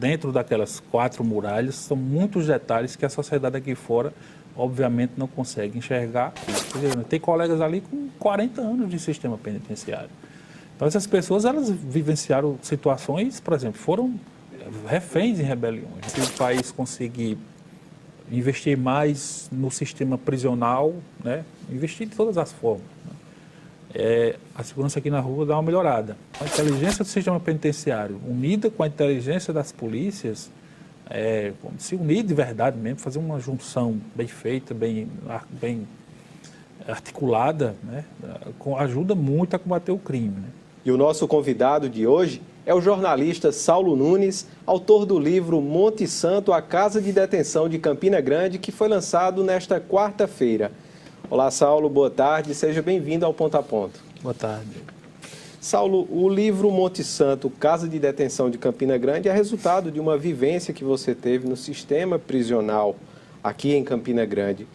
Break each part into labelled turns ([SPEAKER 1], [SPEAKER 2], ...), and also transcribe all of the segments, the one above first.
[SPEAKER 1] dentro daquelas 4 muralhas, são muitos detalhes que a sociedade aqui fora, obviamente, não consegue enxergar. Tem colegas ali com 40 anos de sistema penitenciário. Então, essas pessoas, elas vivenciaram situações, por exemplo, foram reféns em rebeliões. Se o país conseguir investir mais no sistema prisional, né, investir de todas as formas, a segurança aqui na rua dá uma melhorada. A inteligência do sistema penitenciário, unida com a inteligência das polícias, se unir de verdade mesmo, fazer uma junção bem feita, bem articulada, né, ajuda muito a combater o crime. Né?
[SPEAKER 2] E o nosso convidado de hoje é o jornalista Saulo Nunes, autor do livro Monte Santo, a Casa de Detenção de Campina Grande, que foi lançado nesta quarta-feira. Olá, Saulo, boa tarde, seja bem-vindo ao Ponto a Ponto.
[SPEAKER 1] Boa tarde.
[SPEAKER 2] Saulo, o livro Monte Santo, Casa de Detenção de Campina Grande, é resultado de uma vivência que você teve no sistema prisional aqui em Campina Grande.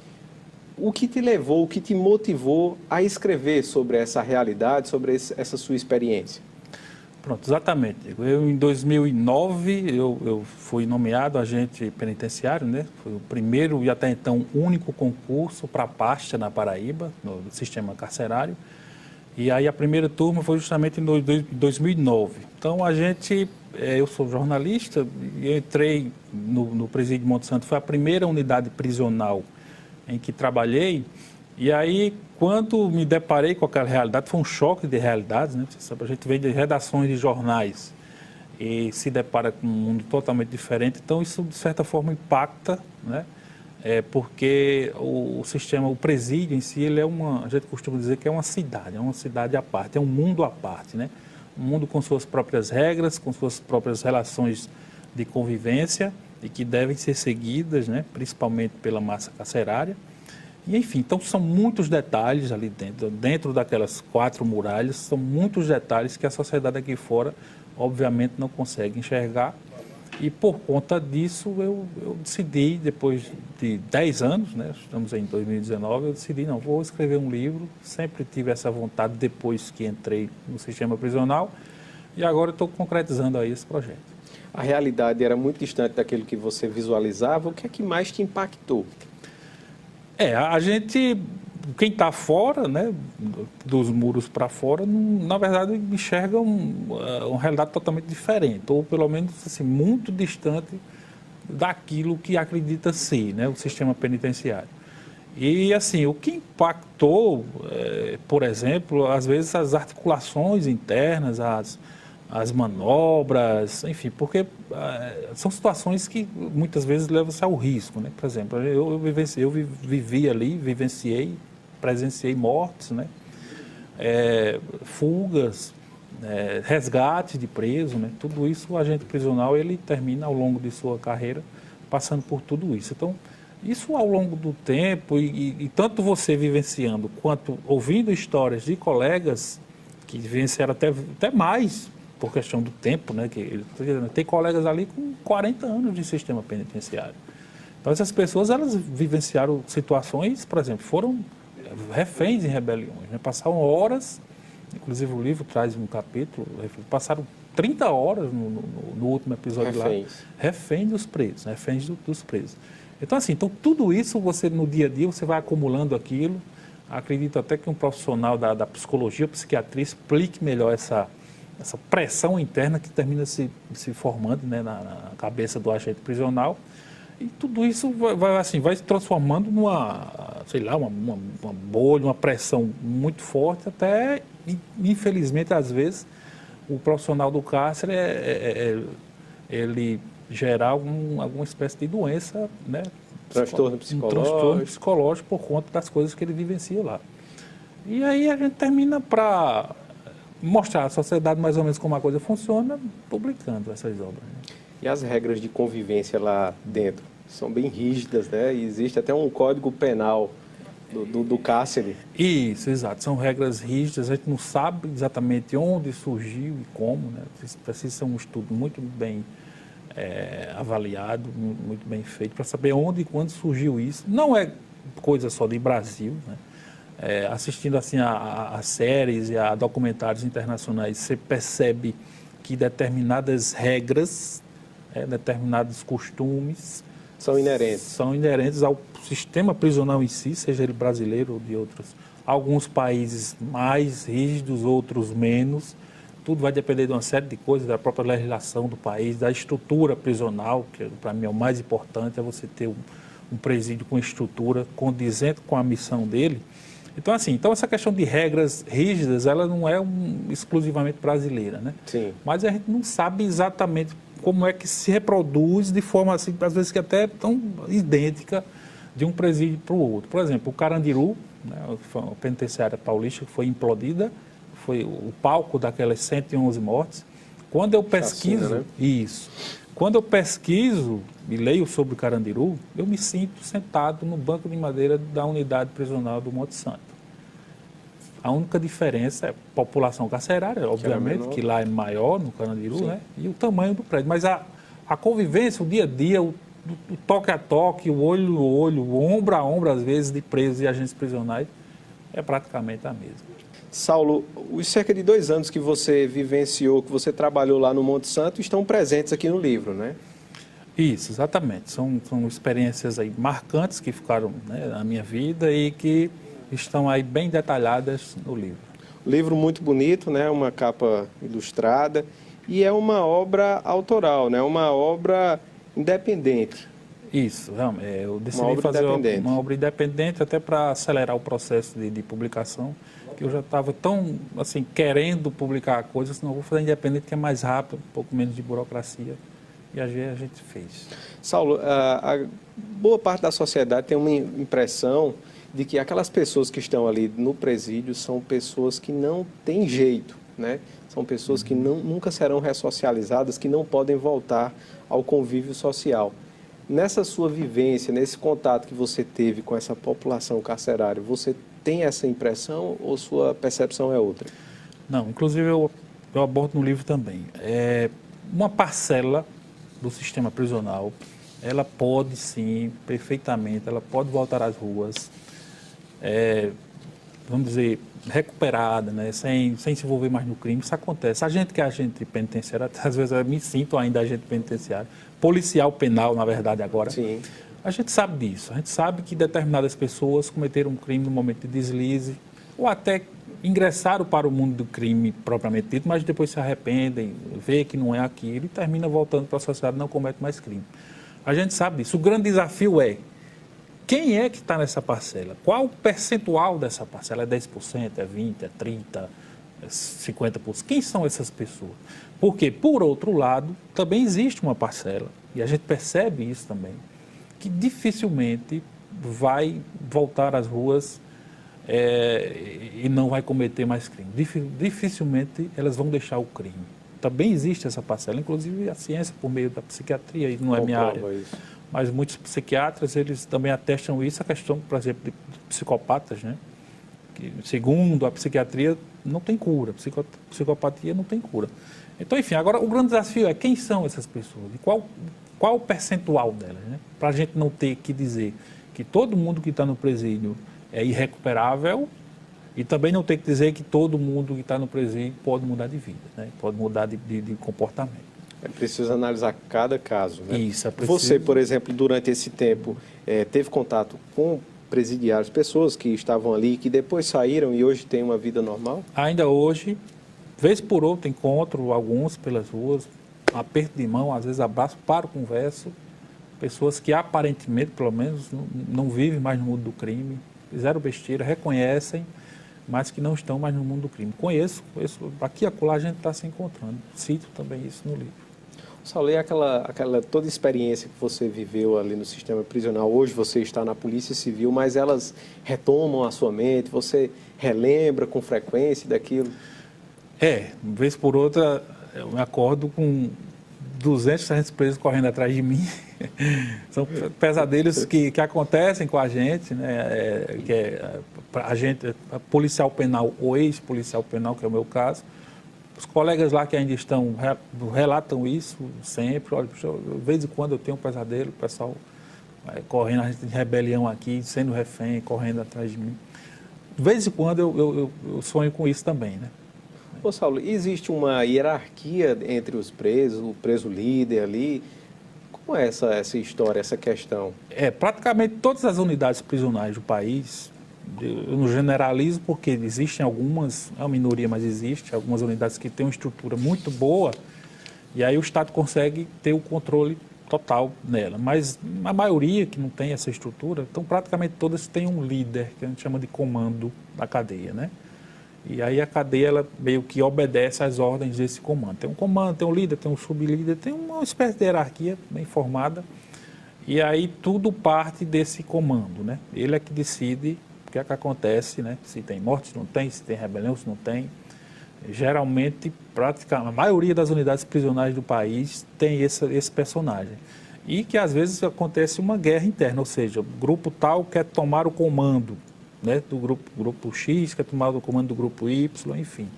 [SPEAKER 2] O que te levou, o que te motivou a escrever sobre essa realidade, sobre essa sua experiência?
[SPEAKER 1] Pronto, exatamente. Em 2009, eu fui nomeado agente penitenciário, né? Foi o primeiro e até então único concurso para a pasta na Paraíba, no sistema carcerário. E aí a primeira turma foi justamente em 2009. Então eu sou jornalista e entrei no Presídio Monte Santo, foi a primeira unidade prisional em que trabalhei. E aí, quando me deparei com aquela realidade, foi um choque de realidades, né? Você sabe, a gente vem de redações de jornais e se depara com um mundo totalmente diferente. Então, isso, de certa forma, impacta, né? Porque o sistema, o presídio em si, a gente costuma dizer que é uma cidade à parte, é um mundo à parte, né? Um mundo com suas próprias regras, com suas próprias relações de convivência e que devem ser seguidas, né? Principalmente pela massa carcerária. E, enfim, então são muitos detalhes ali dentro daquelas 4 muralhas, são muitos detalhes que a sociedade aqui fora, obviamente, não consegue enxergar. E por conta disso, eu decidi, depois de 10 anos, né, estamos em 2019, eu decidi, não, vou escrever um livro, sempre tive essa vontade depois que entrei no sistema prisional, e agora estou concretizando aí esse projeto.
[SPEAKER 2] A realidade era muito distante daquilo que você visualizava, o que é que mais te impactou?
[SPEAKER 1] Quem está fora, né, dos muros para fora, na verdade enxerga uma realidade totalmente diferente, ou pelo menos assim, muito distante daquilo que acredita ser, né, o sistema penitenciário. E assim, o que impactou, por exemplo, às vezes as articulações internas, as manobras, enfim, porque são situações que muitas vezes levam-se ao risco, né? Por exemplo, eu vivi ali, vivenciei, presenciei mortes, né? Fugas, resgate de preso, né? Tudo isso o agente prisional ele termina ao longo de sua carreira passando por tudo isso. Então, isso ao longo do tempo e tanto você vivenciando quanto ouvindo histórias de colegas que vivenciaram até mais por questão do tempo, né? Tem colegas ali com 40 anos de sistema penitenciário. Então, essas pessoas, elas vivenciaram situações, por exemplo, foram reféns em rebeliões, né? Passaram horas, inclusive o livro traz um capítulo, passaram 30 horas no último episódio lá, reféns dos presos, reféns dos presos. Então, assim, tudo isso, você no dia a dia, você vai acumulando aquilo. Acredito até que um profissional da psicologia, psiquiatria, explique melhor essa pressão interna que termina se formando, né, na cabeça do agente prisional. E tudo isso vai se transformando numa, sei lá, uma bolha, uma pressão muito forte, até, infelizmente, às vezes, o profissional do cárcere, ele gerar alguma espécie de doença, né?
[SPEAKER 2] Transtorno psicológico.
[SPEAKER 1] Um transtorno psicológico por conta das coisas que ele vivencia lá. E aí a gente termina para mostrar à sociedade mais ou menos como a coisa funciona, publicando essas obras. Né?
[SPEAKER 2] E as regras de convivência lá dentro são bem rígidas, né? E existe até um código penal do cárcere.
[SPEAKER 1] Isso, exato. São regras rígidas, a gente não sabe exatamente onde surgiu e como, né? Precisa ser um estudo muito bem avaliado, muito bem feito, para saber onde e quando surgiu isso. Não é coisa só de Brasil, né? Assistindo assim a séries e a documentários internacionais, você percebe que determinadas regras determinados costumes
[SPEAKER 2] São inerentes.
[SPEAKER 1] são inerentes ao sistema prisional em si, seja ele brasileiro ou de outros. Alguns países mais rígidos, outros menos. Tudo vai depender de uma série de coisas, da própria legislação do país, da estrutura prisional, que para mim é o mais importante, é você ter um presídio com estrutura condizente com a missão dele. Então, assim, essa questão de regras rígidas, ela não é exclusivamente brasileira, né?
[SPEAKER 2] Sim.
[SPEAKER 1] Mas a gente não sabe exatamente como é que se reproduz de forma, assim, às vezes que até tão idêntica de um presídio para o outro. Por exemplo, o Carandiru, né, a penitenciária paulista que foi implodida, foi o palco daquelas 111 mortes. Quando eu pesquiso,
[SPEAKER 2] Chacina, né?
[SPEAKER 1] isso, quando eu pesquiso e leio sobre o Carandiru, eu me sinto sentado no banco de madeira da unidade prisional do Monte Santo. A única diferença é a população carcerária, obviamente, que lá é maior no Carandiru, né? E o tamanho do prédio. Mas a convivência, o dia a dia, o toque a toque, o olho no olho, o ombro a ombro, às vezes, de presos e agentes prisionais, é praticamente a mesma.
[SPEAKER 2] Saulo, os cerca de 2 anos que você vivenciou, que você trabalhou lá no Monte Santo, estão presentes aqui no livro, né?
[SPEAKER 1] Isso, exatamente. São experiências aí marcantes que ficaram, né, na minha vida e que estão aí bem detalhadas no livro.
[SPEAKER 2] Livro muito bonito, né? Uma capa ilustrada e é uma obra autoral, né? Uma obra independente.
[SPEAKER 1] Isso, realmente. Eu decidi
[SPEAKER 2] Uma obra
[SPEAKER 1] fazer
[SPEAKER 2] independente.
[SPEAKER 1] uma obra independente até para acelerar o processo de publicação, que eu já estava tão, assim, querendo publicar coisas, senão eu vou fazer independente, que é mais rápido, um pouco menos de burocracia. E às vezes a gente fez.
[SPEAKER 2] Saulo, a boa parte da sociedade tem uma impressão de que aquelas pessoas que estão ali no presídio são pessoas que não têm jeito, né? São pessoas que nunca serão ressocializadas, que não podem voltar ao convívio social. Nessa sua vivência, nesse contato que você teve com essa população carcerária, você tem essa impressão ou sua percepção é outra?
[SPEAKER 1] Não, inclusive eu abordo no livro também. Uma parcela do sistema prisional, ela pode sim, perfeitamente, ela pode voltar às ruas, vamos dizer, recuperada, né, sem se envolver mais no crime. Isso acontece. A gente que é agente penitenciário, às vezes eu me sinto ainda agente penitenciário, policial penal, na verdade, agora.
[SPEAKER 2] Sim.
[SPEAKER 1] A gente sabe disso. A gente sabe que determinadas pessoas cometeram um crime no momento de deslize, ou até ingressaram para o mundo do crime propriamente dito, mas depois se arrependem, vê que não é aquilo e termina voltando para a sociedade e não comete mais crime. A gente sabe disso. O grande desafio é quem é que está nessa parcela? Qual o percentual dessa parcela? É 10%, é 20%, é 30%, é 50%? Quem são essas pessoas? Porque, por outro lado, também existe uma parcela, e a gente percebe isso também, que dificilmente vai voltar às ruas e não vai cometer mais crime. Dificilmente elas vão deixar o crime. Também existe essa parcela, inclusive a ciência por meio da psiquiatria, e não é minha área.
[SPEAKER 2] Isso.
[SPEAKER 1] Mas muitos psiquiatras, eles também atestam isso, a questão, por exemplo, de psicopatas, né? Que, segundo a psiquiatria, não tem cura, psicopatia não tem cura. Então, enfim, agora o grande desafio é quem são essas pessoas, e qual o percentual delas, né? Para a gente não ter que dizer que todo mundo que está no presídio é irrecuperável e também não ter que dizer que todo mundo que está no presídio pode mudar de vida, né? Pode mudar de comportamento.
[SPEAKER 2] É preciso analisar cada caso, né?
[SPEAKER 1] Isso, é preciso.
[SPEAKER 2] Você, por exemplo, durante esse tempo, teve contato com presidiários, pessoas que estavam ali, que depois saíram e hoje têm uma vida normal?
[SPEAKER 1] Ainda hoje, vez por outra, encontro alguns pelas ruas, um aperto de mão, às vezes abraço, paro, converso. Pessoas que aparentemente, pelo menos, não vivem mais no mundo do crime, fizeram besteira, reconhecem, mas que não estão mais no mundo do crime. Conheço aqui e acolá a gente está se encontrando. Cito também isso no livro.
[SPEAKER 2] Saulo, e aquela toda a experiência que você viveu ali no sistema prisional, hoje você está na Polícia Civil, mas elas retomam a sua mente, você relembra com frequência daquilo?
[SPEAKER 1] Vez por outra, eu me acordo com 200, 300 presos correndo atrás de mim. São pesadelos que acontecem com a gente, né? A gente, policial penal ou ex-policial penal, que é o meu caso. Os colegas lá que ainda estão relatam isso sempre. Olha, de vez em quando eu tenho um pesadelo, o pessoal correndo, a gente em rebelião aqui, sendo refém, correndo atrás de mim. De vez em quando eu sonho com isso também, né?
[SPEAKER 2] Ô Saulo, existe uma hierarquia entre os presos, o preso líder ali, Como é essa história, essa questão?
[SPEAKER 1] Praticamente todas as unidades prisionais do país, eu não generalizo porque existem algumas, é uma minoria, mas existe, algumas unidades que têm uma estrutura muito boa e aí o Estado consegue ter o controle total nela. Mas a maioria que não tem essa estrutura, então praticamente todas têm um líder, que a gente chama de comando da cadeia, né? E aí a cadeia, ela meio que obedece às ordens desse comando. Tem um comando, tem um líder, tem um sublíder, tem uma espécie de hierarquia bem formada. E aí tudo parte desse comando, né? Ele é que decide o que é que acontece, né? Se tem morte, se não tem, se tem rebelião, se não tem. Geralmente, praticamente, a maioria das unidades prisionais do país tem esse personagem. E que às vezes acontece uma guerra interna, ou seja, o grupo tal quer tomar o comando, né, do grupo X, quer tomar o comando do grupo Y, enfim.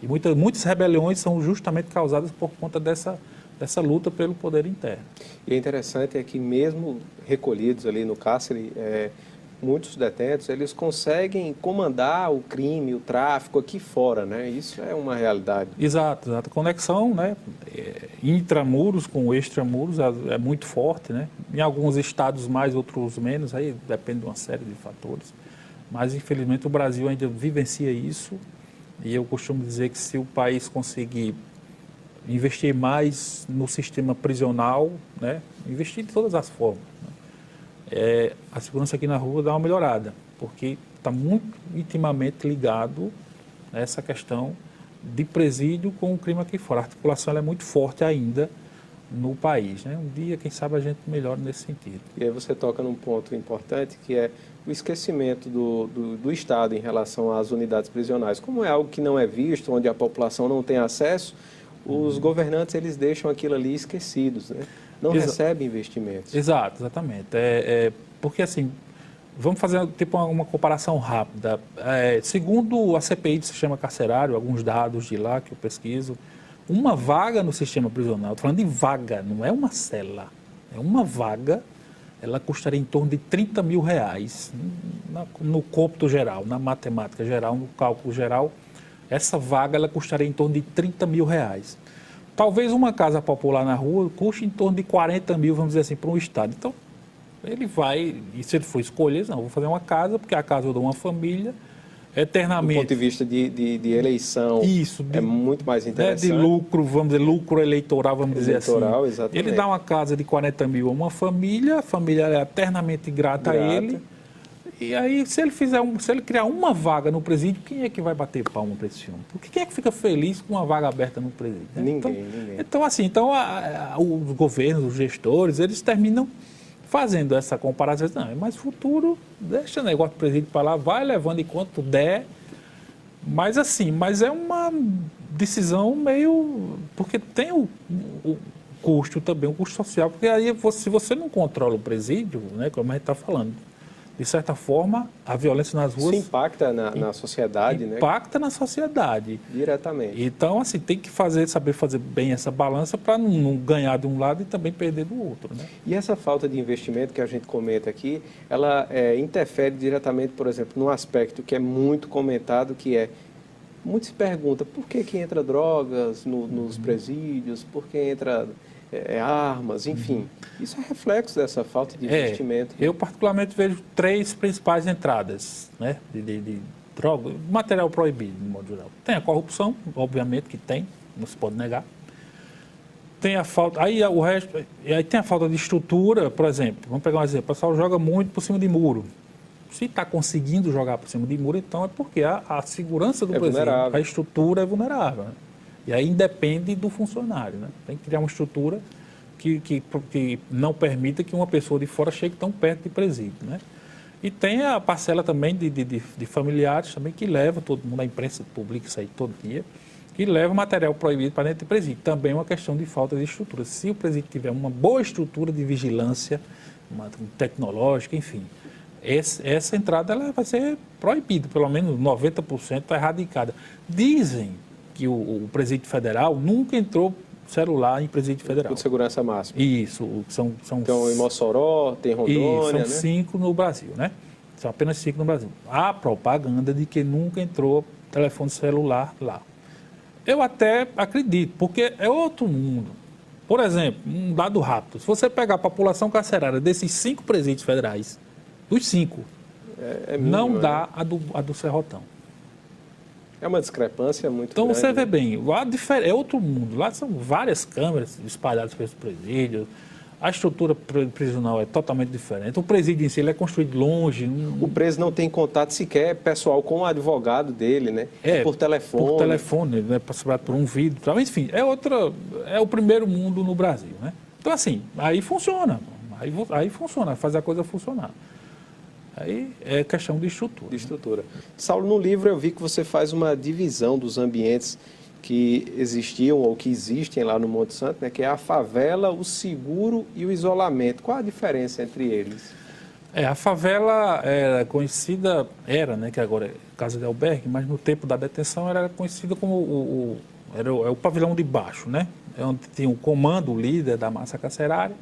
[SPEAKER 1] E muitas rebeliões são justamente causadas por conta dessa luta pelo poder interno.
[SPEAKER 2] E é interessante é que mesmo recolhidos ali no cárcere, muitos detentos, eles conseguem comandar o crime, o tráfico aqui fora, né? Isso é uma realidade.
[SPEAKER 1] Exato. A conexão, né, intramuros com extramuros é muito forte, né? Em alguns estados mais, outros menos, aí depende de uma série de fatores. Mas, infelizmente, o Brasil ainda vivencia isso e eu costumo dizer que se o país conseguir investir mais no sistema prisional, né, investir de todas as formas, né, a segurança aqui na rua dá uma melhorada, porque está muito intimamente ligado a essa questão de presídio com o crime aqui fora. A articulação é muito forte ainda no país, né? Um dia, quem sabe, a gente melhora nesse sentido.
[SPEAKER 2] E aí você toca num ponto importante, que é o esquecimento do Estado em relação às unidades prisionais. Como é algo que não é visto, onde a população não tem acesso, os governantes eles deixam aquilo ali esquecidos, né? Não recebem investimentos.
[SPEAKER 1] Exatamente. Porque, assim, vamos fazer tipo uma comparação rápida. Segundo a CPI do sistema carcerário, alguns dados de lá que eu pesquiso, uma vaga no sistema prisional, estou falando de vaga, não é uma cela, é uma vaga, ela custaria em torno de R$30 mil, no cômputo geral, na matemática geral, no cálculo geral, essa vaga ela custaria em torno de R$30 mil. Talvez uma casa popular na rua custe em torno de 40 mil, vamos dizer assim, para um estado. Então, ele vai, e se ele for escolher, não, vou fazer uma casa, porque é a casa de uma família, eternamente.
[SPEAKER 2] Do ponto de vista de eleição,
[SPEAKER 1] isso,
[SPEAKER 2] é muito mais interessante.
[SPEAKER 1] De lucro, vamos dizer, lucro eleitoral, vamos dizer assim.
[SPEAKER 2] Exatamente.
[SPEAKER 1] Ele dá uma casa de 40 mil a uma família, a família é eternamente grata a ele. E aí, se ele criar uma vaga no presídio, quem é que vai bater palma para esse filme? Porque quem é que fica feliz com uma vaga aberta no presídio? Né?
[SPEAKER 2] Ninguém.
[SPEAKER 1] Então, os governos, os gestores, eles terminam fazendo essa comparação. Não, é mais futuro, deixa o negócio do presídio para lá, vai levando enquanto der. Mas é uma decisão meio... Porque tem o custo também, o custo social. Porque aí, se você não controla o presídio, né, como a gente está falando, de certa forma, a violência nas ruas...
[SPEAKER 2] Isso impacta na sociedade, né?
[SPEAKER 1] Impacta na sociedade.
[SPEAKER 2] Diretamente.
[SPEAKER 1] Então, assim, tem que saber fazer bem essa balança para não ganhar de um lado e também perder do outro, né?
[SPEAKER 2] E essa falta de investimento que a gente comenta aqui, ela interfere diretamente, por exemplo, num aspecto que é muito comentado, que é... Muito se pergunta por que entra drogas nos presídios, por que entra... armas, enfim. Isso é reflexo dessa falta de investimento.
[SPEAKER 1] Eu particularmente vejo 3 principais entradas, né, de droga, material proibido, de modo geral. Tem a corrupção, obviamente que tem, não se pode negar. Tem a falta, aí o resto, aí tem a falta de estrutura, por exemplo, vamos pegar um exemplo, o pessoal joga muito por cima de muro. Se está conseguindo jogar por cima de muro, então é porque a segurança do presídio,
[SPEAKER 2] vulnerável.
[SPEAKER 1] A estrutura é vulnerável, né? E aí independe do funcionário, né? Tem que criar uma estrutura que não permita que uma pessoa de fora chegue tão perto de presídio, né? E tem a parcela também de familiares também que leva, todo mundo, a imprensa publica isso aí todo dia, que leva material proibido para dentro de presídio. Também é uma questão de falta de estrutura. Se o presídio tiver uma boa estrutura de vigilância, uma tecnológica, enfim, essa entrada ela vai ser proibida, pelo menos 90% está erradicada. Dizem que o presídio federal nunca entrou celular em presídio federal.
[SPEAKER 2] De segurança máxima.
[SPEAKER 1] Isso.
[SPEAKER 2] Então, em Mossoró, tem Rondônia,
[SPEAKER 1] são 5 no Brasil, né? São apenas 5 no Brasil. Há propaganda de que nunca entrou telefone celular lá. Eu até acredito, porque é outro mundo. Por exemplo, um dado rápido. Se você pegar a população carcerária desses 5 presídios federais, dos 5, não
[SPEAKER 2] mínimo,
[SPEAKER 1] dá
[SPEAKER 2] né?
[SPEAKER 1] a do Serrotão.
[SPEAKER 2] É uma discrepância muito
[SPEAKER 1] Então
[SPEAKER 2] grande.
[SPEAKER 1] você vê
[SPEAKER 2] né?
[SPEAKER 1] bem, lá é outro mundo. Lá são várias câmeras espalhadas pelos presídios. A estrutura prisional é totalmente diferente. O presídio em si ele é construído longe.
[SPEAKER 2] O preso não tem contato sequer pessoal com o advogado dele, né? Por telefone.
[SPEAKER 1] Por telefone, né? Por um vídeo. Tal. Enfim, é o primeiro mundo no Brasil, né? Então, assim, aí funciona. Aí funciona, faz a coisa funcionar. Aí é questão de estrutura.
[SPEAKER 2] De estrutura. Saulo, no livro eu vi que você faz uma divisão dos ambientes que existiam ou que existem lá no Monte Santo, né? Que é a favela, o seguro e o isolamento. Qual a diferença entre eles?
[SPEAKER 1] A favela era conhecida, né, que agora é casa de albergue, mas no tempo da detenção era conhecida como o pavilhão de baixo, né? É onde tinha o comando, o líder da massa carcerária.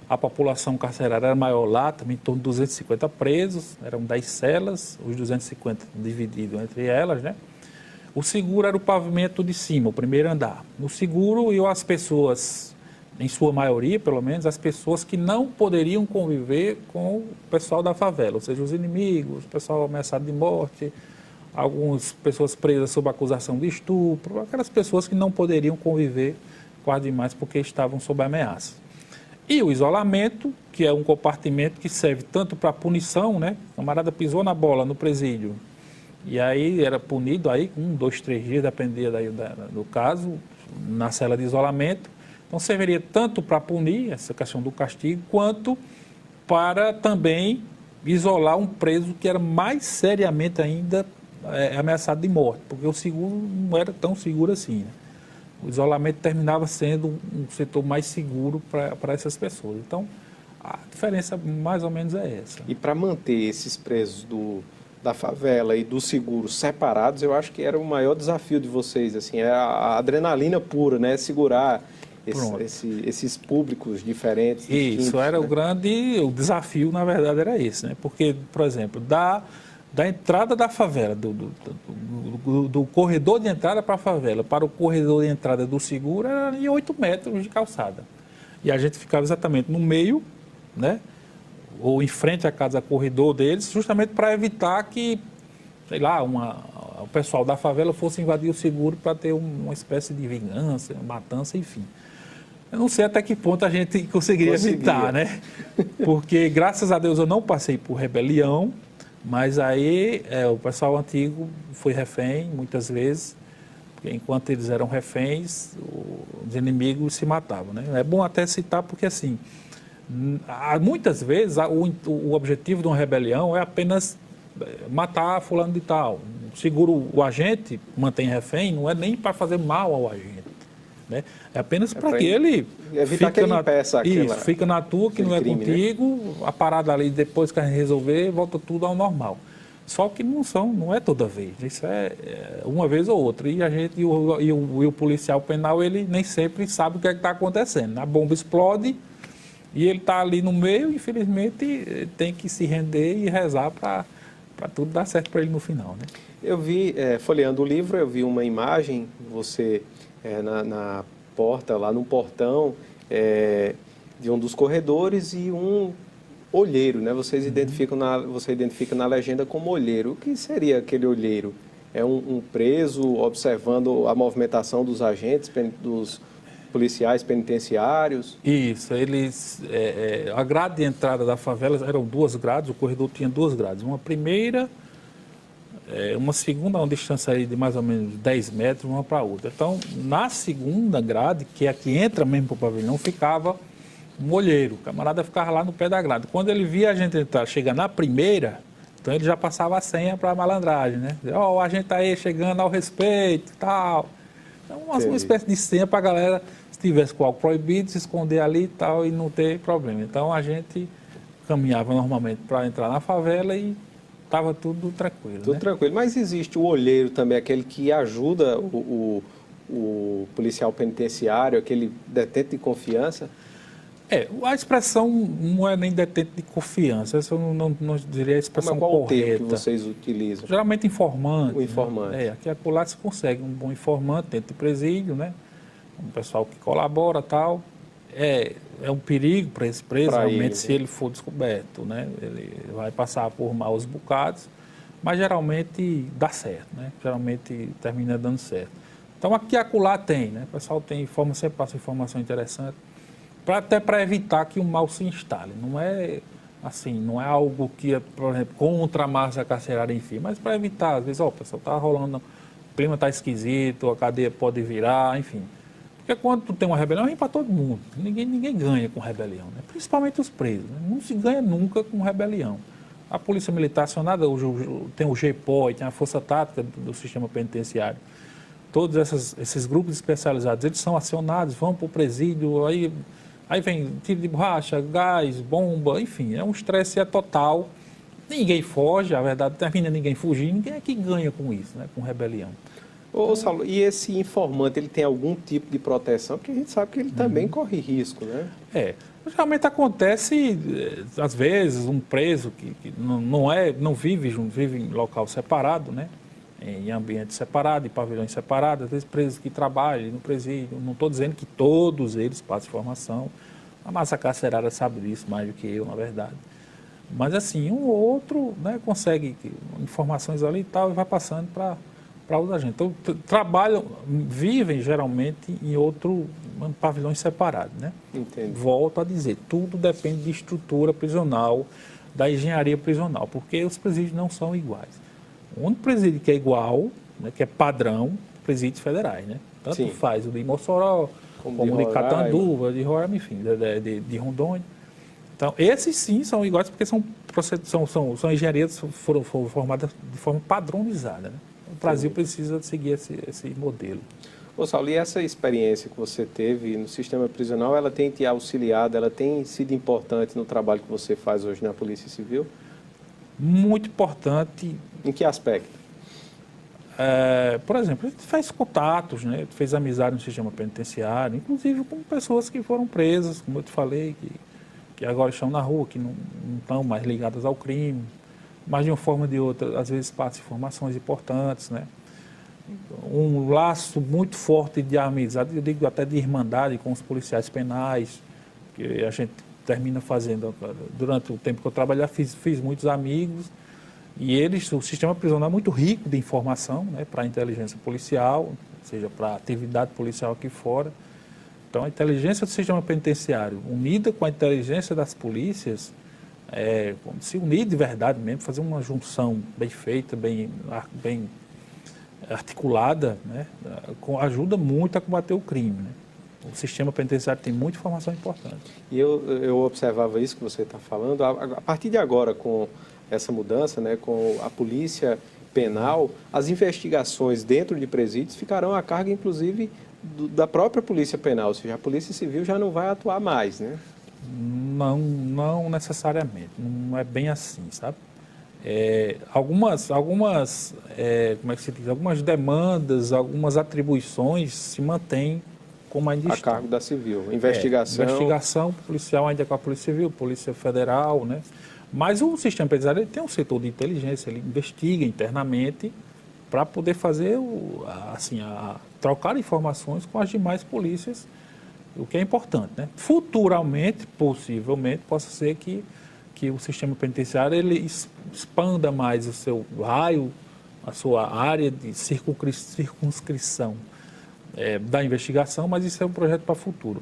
[SPEAKER 1] A população carcerária era maior lá, também em torno de 250 presos, eram 10 celas, os 250 divididos entre elas, né? O seguro era o pavimento de cima, o primeiro andar. No seguro iam as pessoas, em sua maioria, pelo menos, as pessoas que não poderiam conviver com o pessoal da favela, ou seja, os inimigos, o pessoal ameaçado de morte, algumas pessoas presas sob acusação de estupro, aquelas pessoas que não poderiam conviver com as demais porque estavam sob ameaça. E o isolamento, que é um compartimento que serve tanto para punição, né? O camarada pisou na bola no presídio, e aí era punido aí 1, 2, 3 dias, dependia do caso, na cela de isolamento. Então serviria tanto para punir essa questão do castigo, quanto para também isolar um preso que era mais seriamente ainda ameaçado de morte, porque o seguro não era tão seguro assim, né? O isolamento terminava sendo um setor mais seguro para essas pessoas. Então, a diferença mais ou menos é essa.
[SPEAKER 2] E para manter esses presos da favela e do seguro separados, eu acho que era o maior desafio de vocês, assim, é a adrenalina pura, né? Segurar esses públicos diferentes.
[SPEAKER 1] Isso, era
[SPEAKER 2] né?
[SPEAKER 1] o desafio, na verdade, era esse, né? Porque, por exemplo, da entrada da favela, do corredor de entrada para a favela, para o corredor de entrada do seguro, era em 8 metros de calçada. E a gente ficava exatamente no meio, né? Ou em frente à casa corredor deles, justamente para evitar que, sei lá, o pessoal da favela fosse invadir o seguro para ter uma espécie de vingança, matança, enfim. Eu não sei até que ponto a gente conseguiria evitar, né? Porque, graças a Deus, eu não passei por rebelião, mas aí o pessoal antigo foi refém, muitas vezes, porque enquanto eles eram reféns, os inimigos se matavam, né? É bom até citar porque, assim, muitas vezes o objetivo de uma rebelião é apenas matar fulano de tal. O agente mantém refém, não é nem para fazer mal ao agente, né? É apenas para que ele
[SPEAKER 2] evitar que ele impeça
[SPEAKER 1] fica na tua, que não é
[SPEAKER 2] crime,
[SPEAKER 1] contigo, né? A parada ali, depois que a gente resolver, volta tudo ao normal. Só que não é toda vez, isso é uma vez ou outra. E o policial penal, ele nem sempre sabe o que é que está acontecendo. A bomba explode e ele está ali no meio, infelizmente, tem que se render e rezar para tudo dar certo para ele no final, né?
[SPEAKER 2] Eu vi, folheando o livro, eu vi uma imagem, você na porta, lá no portão, de um dos corredores e um olheiro, né? Você identifica na legenda como olheiro. O que seria aquele olheiro? É um preso observando a movimentação dos agentes, dos policiais penitenciários?
[SPEAKER 1] Isso, a grade de entrada da favela eram 2 grades, o corredor tinha 2 grades. Uma primeira, uma segunda, a uma distância aí de mais ou menos 10 metros, uma para a outra. Então, na segunda grade, que é a que entra mesmo para o pavilhão, ficava um olheiro. O camarada ficava lá no pé da grade. Quando ele via a gente entrar, chegar na primeira, então ele já passava a senha para a malandragem, né? Ó, a gente está aí chegando ao respeito e tal. Então, uma espécie de senha para a galera, se tivesse com algo proibido, se esconder ali e tal e não ter problema. Então, a gente caminhava normalmente para entrar na favela e estava tudo tranquilo.
[SPEAKER 2] Tudo, né? Tranquilo. Mas existe o olheiro também, aquele que ajuda o policial penitenciário, aquele detento de confiança?
[SPEAKER 1] A expressão não é nem detento de confiança, essa eu não diria a expressão
[SPEAKER 2] qual
[SPEAKER 1] correta.
[SPEAKER 2] Qual o termo que vocês utilizam?
[SPEAKER 1] Geralmente informante.
[SPEAKER 2] O informante.
[SPEAKER 1] Né? Aqui e acolá se consegue um bom informante dentro do presídio, né? Um pessoal que colabora e tal. é um perigo para esse preso,
[SPEAKER 2] Pra
[SPEAKER 1] realmente,
[SPEAKER 2] ele,
[SPEAKER 1] se
[SPEAKER 2] né?
[SPEAKER 1] ele for descoberto, né? Ele vai passar por maus bocados, mas geralmente dá certo, né? Geralmente termina dando certo. Então, aqui e acolá tem, né? O pessoal tem informa, sempre passa informação interessante, até para evitar que o mal se instale. Não é assim, não é algo que é, por exemplo, contra a massa carcerária em si, mas para evitar, às vezes, ó, o pessoal está rolando, o clima está esquisito, a cadeia pode virar, enfim. Porque quando tu tem uma rebelião, vem para todo mundo. Ninguém ganha com rebelião, né? Principalmente os presos. Né? Não se ganha nunca com rebelião. A Polícia Militar acionada, tem o GEPOI, tem a Força Tática do Sistema Penitenciário. Todos esses grupos especializados, eles são acionados, vão para o presídio, aí vem tiro de borracha, gás, bomba, enfim, é um estresse total. Ninguém foge, a verdade termina ninguém fugir, ninguém é que ganha com isso, né? Com rebelião.
[SPEAKER 2] Ô, Saulo, e esse informante, ele tem algum tipo de proteção? Porque a gente sabe que ele também corre risco, né?
[SPEAKER 1] Geralmente acontece, às vezes, um preso que não vive junto, vive em local separado, né? Em ambiente separado, em pavilhões separados, às vezes presos que trabalham no presídio. Não estou dizendo que todos eles passam formação. A massa carcerária sabe disso mais do que eu, na verdade. Mas assim, um ou outro, né, consegue informações ali e tal e vai passando para os agentes. Então, trabalham, vivem geralmente em pavilhões separados, né?
[SPEAKER 2] Entendi.
[SPEAKER 1] Volto a dizer, tudo depende de estrutura prisional, da engenharia prisional, porque os presídios não são iguais. O único presídio que é igual, né, que é padrão, presídios federais, né? Tanto
[SPEAKER 2] Sim.
[SPEAKER 1] faz o de Mossoró, como de Catanduva, de Roraima, enfim, de Rondônia. Então, esses sim são iguais porque são engenharias que foram formadas de forma padronizada, né? O Brasil precisa seguir esse modelo.
[SPEAKER 2] Ô, Saulo, e essa experiência que você teve no sistema prisional, ela tem te auxiliado, ela tem sido importante no trabalho que você faz hoje na Polícia Civil?
[SPEAKER 1] Muito importante.
[SPEAKER 2] Em que aspecto?
[SPEAKER 1] Por exemplo, a gente fez contatos, né? Fez amizade no sistema penitenciário, inclusive com pessoas que foram presas, como eu te falei, que agora estão na rua, que não estão mais ligadas ao crime, mas de uma forma ou de outra, às vezes passam informações importantes, né? Um laço muito forte de amizade, eu digo até de irmandade com os policiais penais, que a gente termina fazendo, durante o tempo que eu trabalhei, fiz muitos amigos, e o sistema prisional é muito rico de informação, né, para a inteligência policial, ou seja, para a atividade policial aqui fora. Então, a inteligência do sistema penitenciário, unida com a inteligência das polícias, se unir de verdade mesmo, fazer uma junção bem feita, bem articulada, né, ajuda muito a combater o crime, né? O sistema penitenciário tem muita informação importante.
[SPEAKER 2] E eu observava isso que você está falando. A partir de agora, com essa mudança, né, com a polícia penal, as investigações dentro de presídios ficarão a cargo, inclusive, da própria polícia penal. Ou seja, a Polícia Civil já não vai atuar mais, né?
[SPEAKER 1] Não necessariamente. Não é bem assim, sabe? Algumas como é que se diz? Algumas demandas, algumas atribuições se mantêm como ainda estão.
[SPEAKER 2] A cargo da Civil.
[SPEAKER 1] Investigação policial ainda com a Polícia Civil, Polícia Federal, né? Mas o sistema penitenciário ele tem um setor de inteligência, ele investiga internamente para poder fazer, trocar informações com as demais polícias, o que é importante, né? Futuramente, possivelmente, possa ser que o sistema penitenciário ele expanda mais o seu raio, a sua área de circunscrição da investigação, mas isso é um projeto para o futuro.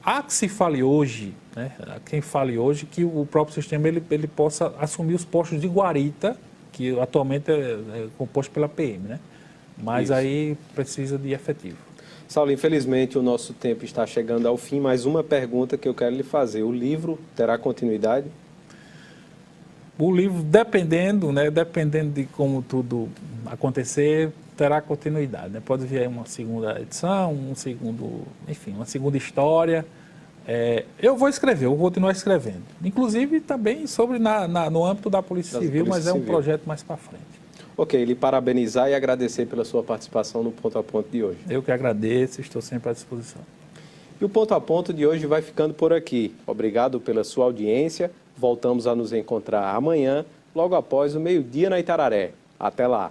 [SPEAKER 1] Há que se fale hoje, né, quem fale hoje, que o próprio sistema ele possa assumir os postos de guarita, que atualmente é composto pela PM, né? Mas
[SPEAKER 2] Isso.
[SPEAKER 1] aí precisa de efetivo.
[SPEAKER 2] Saulo, infelizmente o nosso tempo está chegando ao fim, mas uma pergunta que eu quero lhe fazer. O livro terá continuidade?
[SPEAKER 1] O livro, dependendo de como tudo acontecer, terá continuidade, né? Pode vir aí uma segunda edição, uma segunda história. Eu vou escrever, eu vou continuar escrevendo. Inclusive também no âmbito da Polícia Civil, mas é um projeto mais para frente.
[SPEAKER 2] Ok, lhe parabenizar e agradecer pela sua participação no Ponto a Ponto de hoje.
[SPEAKER 1] Eu que agradeço, estou sempre à disposição.
[SPEAKER 2] E o Ponto a Ponto de hoje vai ficando por aqui. Obrigado pela sua audiência. Voltamos a nos encontrar amanhã, logo após o meio-dia na Itararé. Até lá!